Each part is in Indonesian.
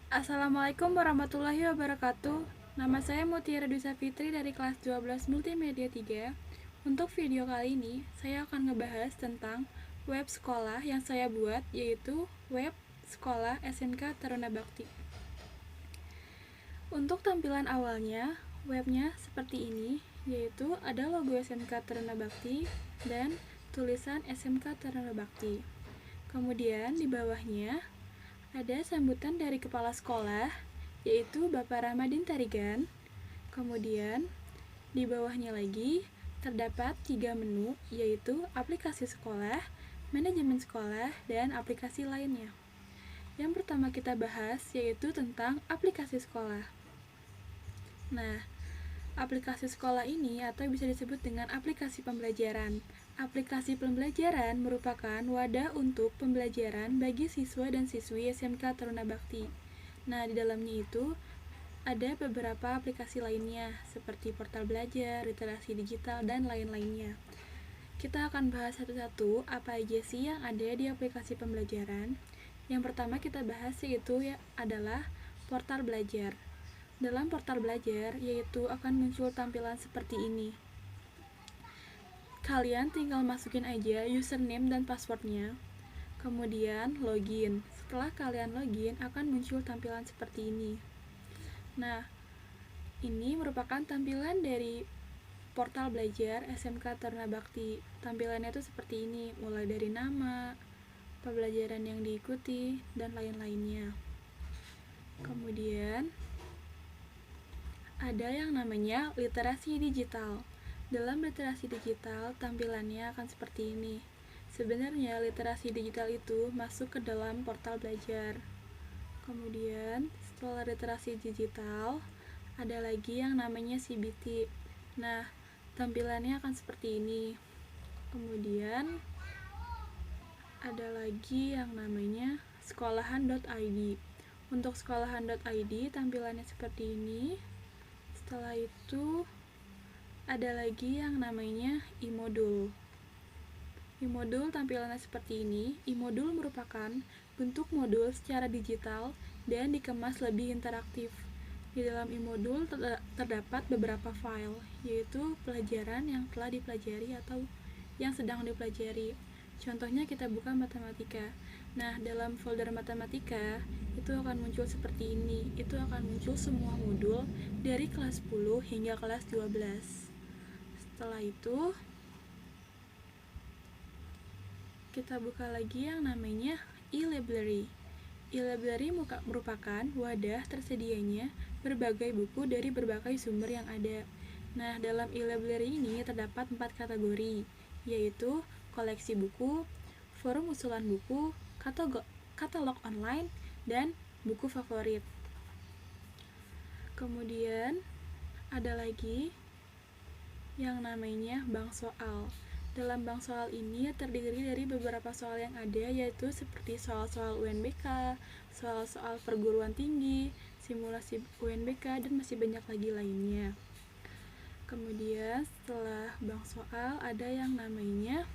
Assalamualaikum warahmatullahi wabarakatuh. Nama saya Mutiara Dwi Fitri dari kelas 12 Multimedia 3. Untuk video kali ini, saya akan ngebahas tentang web sekolah yang saya buat, yaitu web sekolah SMK Taruna Bakti. Untuk tampilan awalnya, webnya seperti ini, yaitu ada logo SMK Taruna Bakti dan tulisan SMK Taruna Bakti. Kemudian di bawahnya ada sambutan dari kepala sekolah, yaitu Bapak Ramadin Tarigan. Kemudian di bawahnya lagi terdapat 3 menu, yaitu aplikasi sekolah, manajemen sekolah, dan aplikasi lainnya. Yang pertama kita bahas yaitu tentang aplikasi sekolah. Nah, aplikasi sekolah ini atau bisa disebut dengan aplikasi pembelajaran. Aplikasi pembelajaran merupakan wadah untuk pembelajaran bagi siswa dan siswi SMK Taruna Bakti. Nah, di dalamnya itu ada beberapa aplikasi lainnya seperti portal belajar, literasi digital, dan lain-lainnya. Kita akan bahas satu-satu apa aja sih yang ada di aplikasi pembelajaran. Yang pertama kita bahas yaitu adalah portal belajar. Dalam portal belajar yaitu akan muncul tampilan seperti ini. Kalian tinggal masukin aja username dan passwordnya, kemudian login. Setelah kalian login akan muncul tampilan seperti ini. Nah, ini merupakan tampilan dari portal belajar SMK Taruna Bakti. Tampilannya itu seperti ini, mulai dari nama, pembelajaran yang diikuti, dan lain-lainnya. Kemudian ada yang namanya literasi digital. Dalam literasi digital, tampilannya akan seperti ini. Sebenarnya literasi digital itu masuk ke dalam portal belajar. Kemudian setelah literasi digital, ada lagi yang namanya CBT. Nah, tampilannya akan seperti ini. Kemudian ada lagi yang namanya sekolahan.id. Untuk sekolahan.id tampilannya seperti ini. Setelah itu ada lagi yang namanya e-modul. E-modul tampilannya seperti ini. E-modul merupakan bentuk modul secara digital dan dikemas lebih interaktif. Di dalam e-modul terdapat beberapa file, yaitu pelajaran yang telah dipelajari atau yang sedang dipelajari. Contohnya kita buka matematika. Nah, dalam folder matematika itu akan muncul seperti ini. Itu akan muncul semua modul dari kelas 10 hingga kelas 12. Setelah itu kita buka lagi yang namanya e-library. E-library merupakan wadah tersedianya berbagai buku dari berbagai sumber yang ada. Nah, dalam e-library ini terdapat 4 kategori, yaitu koleksi buku, forum usulan buku, katalog online, dan buku favorit. Kemudian ada lagi yang namanya bank soal. Dalam bank soal ini terdiri dari beberapa soal yang ada, yaitu seperti soal-soal UNBK, soal-soal perguruan tinggi, simulasi UNBK, dan masih banyak lagi lainnya. Kemudian setelah bank soal ada yang namanya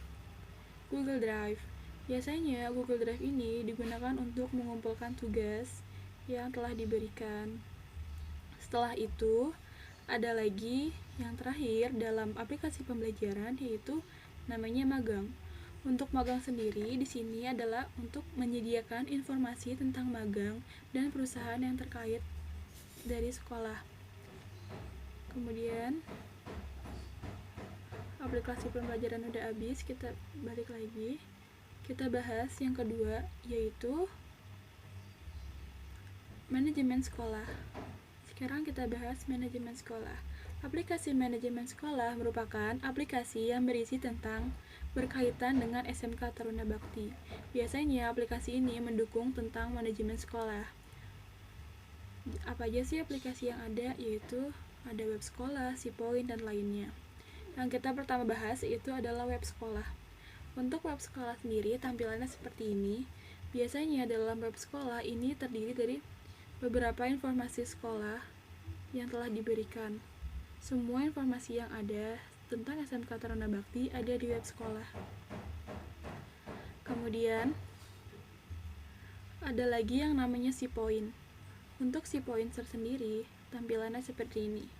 Google Drive. Biasanya Google Drive ini digunakan untuk mengumpulkan tugas yang telah diberikan. Setelah itu ada lagi yang terakhir dalam aplikasi pembelajaran, yaitu namanya magang. Untuk magang sendiri di sini adalah untuk menyediakan informasi tentang magang dan perusahaan yang terkait dari sekolah. Kemudian aplikasi pembelajaran udah habis, kita balik lagi. Kita bahas yang kedua, yaitu manajemen sekolah. Sekarang kita bahas manajemen sekolah. Aplikasi manajemen sekolah merupakan aplikasi yang berisi tentang berkaitan dengan SMK Taruna Bakti. Biasanya aplikasi ini mendukung tentang manajemen sekolah. Apa aja sih aplikasi yang ada? Yaitu ada web sekolah, Sipoin, dan lainnya. Yang kita pertama bahas itu adalah web sekolah. Untuk web sekolah sendiri tampilannya seperti ini. Biasanya dalam web sekolah ini terdiri dari beberapa informasi sekolah yang telah diberikan. Semua informasi yang ada tentang SMK Taruna Bakti ada di web sekolah. Kemudian ada lagi yang namanya Sipoin. Untuk SIPOIN sendiri, tampilannya seperti ini.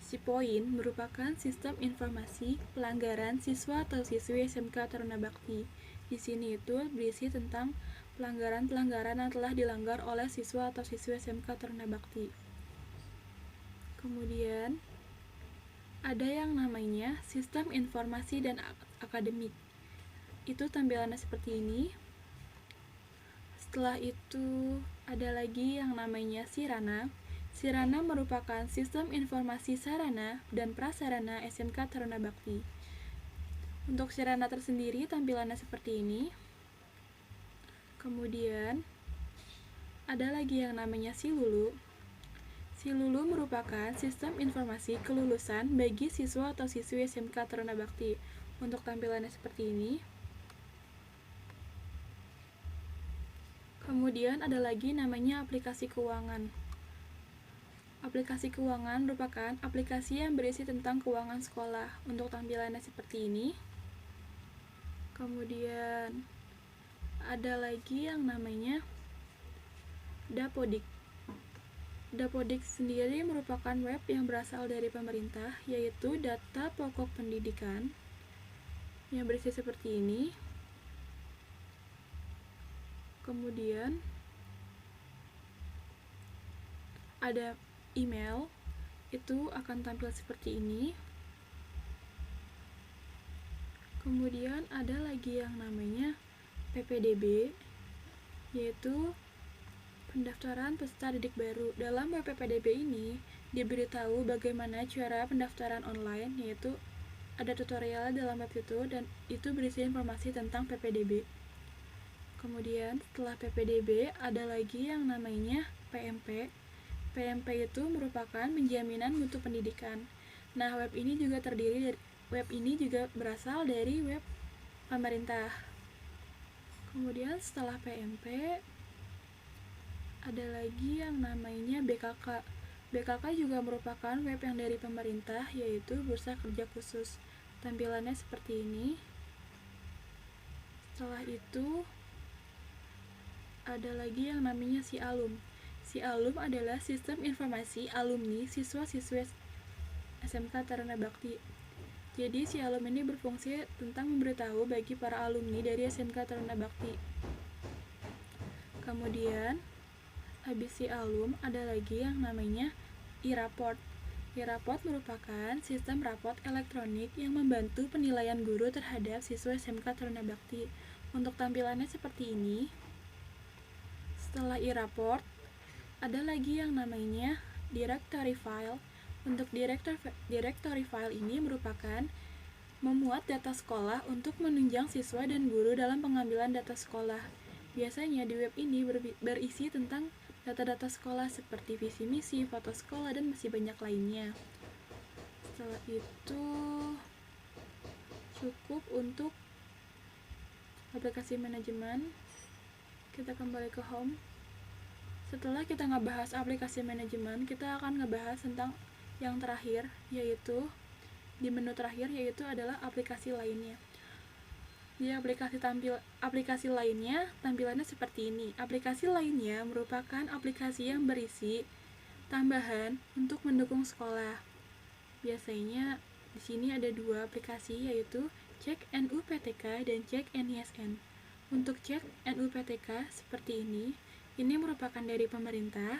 SIPOIN merupakan sistem informasi pelanggaran siswa atau siswi SMK Taruna Bakti. Di sini itu berisi tentang pelanggaran-pelanggaran yang telah dilanggar oleh siswa atau siswi SMK Taruna Bakti. Kemudian ada yang namanya sistem informasi dan akademik. Itu tampilannya seperti ini. Setelah itu ada lagi yang namanya Sirana. Sirana merupakan sistem informasi sarana dan prasarana SMK Taruna Bakti. Untuk Sirana tersendiri tampilannya seperti ini. Kemudian ada lagi yang namanya Silulu. Silulu merupakan sistem informasi kelulusan bagi siswa atau siswi SMK Taruna Bakti. Untuk tampilannya seperti ini. Kemudian ada lagi namanya aplikasi keuangan. Aplikasi keuangan merupakan aplikasi yang berisi tentang keuangan sekolah. Untuk tampilannya seperti ini. Kemudian ada lagi yang namanya Dapodik. Dapodik sendiri merupakan web yang berasal dari pemerintah, yaitu data pokok pendidikan yang berisi seperti ini. Kemudian ada email, itu akan tampil seperti ini. Kemudian ada lagi yang namanya PPDB, yaitu pendaftaran peserta didik baru. Dalam web PPDB ini diberitahu bagaimana cara pendaftaran online, yaitu ada tutorial dalam web itu, dan itu berisi informasi tentang PPDB. Kemudian setelah PPDB ada lagi yang namanya PMP. PMP itu merupakan penjaminan mutu pendidikan. Nah, web ini juga berasal dari web pemerintah. Kemudian setelah PMP ada lagi yang namanya BKK. BKK juga merupakan web yang dari pemerintah, yaitu Bursa Kerja Khusus. Tampilannya seperti ini. Setelah itu ada lagi yang namanya SIALUM. SIALUM adalah sistem informasi alumni siswa-siswi SMK Taruna Bakti. Jadi SIALUM ini berfungsi tentang memberitahu bagi para alumni dari SMK Taruna Bakti. Kemudian habis SIALUM ada lagi yang namanya e-raport. E-raport merupakan sistem raport elektronik yang membantu penilaian guru terhadap siswa SMK Taruna Bakti. Untuk tampilannya seperti ini. Setelah e-raport, ada lagi yang namanya directory file. Untuk directory file ini merupakan memuat data sekolah untuk menunjang siswa dan guru dalam pengambilan data sekolah. Biasanya di web ini berisi tentang data-data sekolah seperti visi misi, foto sekolah, dan masih banyak lainnya. Setelah itu cukup untuk aplikasi manajemen. Kita kembali ke home. Setelah kita ngebahas aplikasi manajemen, kita akan ngebahas tentang yang terakhir, yaitu di menu terakhir, yaitu adalah aplikasi lainnya. Di aplikasi lainnya tampilannya seperti ini. Aplikasi lainnya merupakan aplikasi yang berisi tambahan untuk mendukung sekolah. Biasanya di sini ada dua aplikasi, yaitu Cek NUPTK dan Cek NISN. Untuk Cek NUPTK seperti ini merupakan dari pemerintah.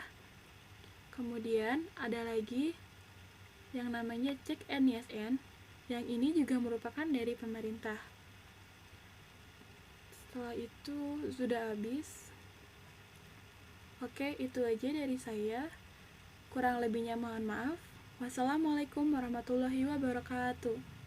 Kemudian ada lagi yang namanya Cek NISN, yang ini juga merupakan dari pemerintah. Setelah itu sudah habis. Oke, itu aja dari saya. Kurang lebihnya mohon maaf. Wassalamualaikum warahmatullahi wabarakatuh.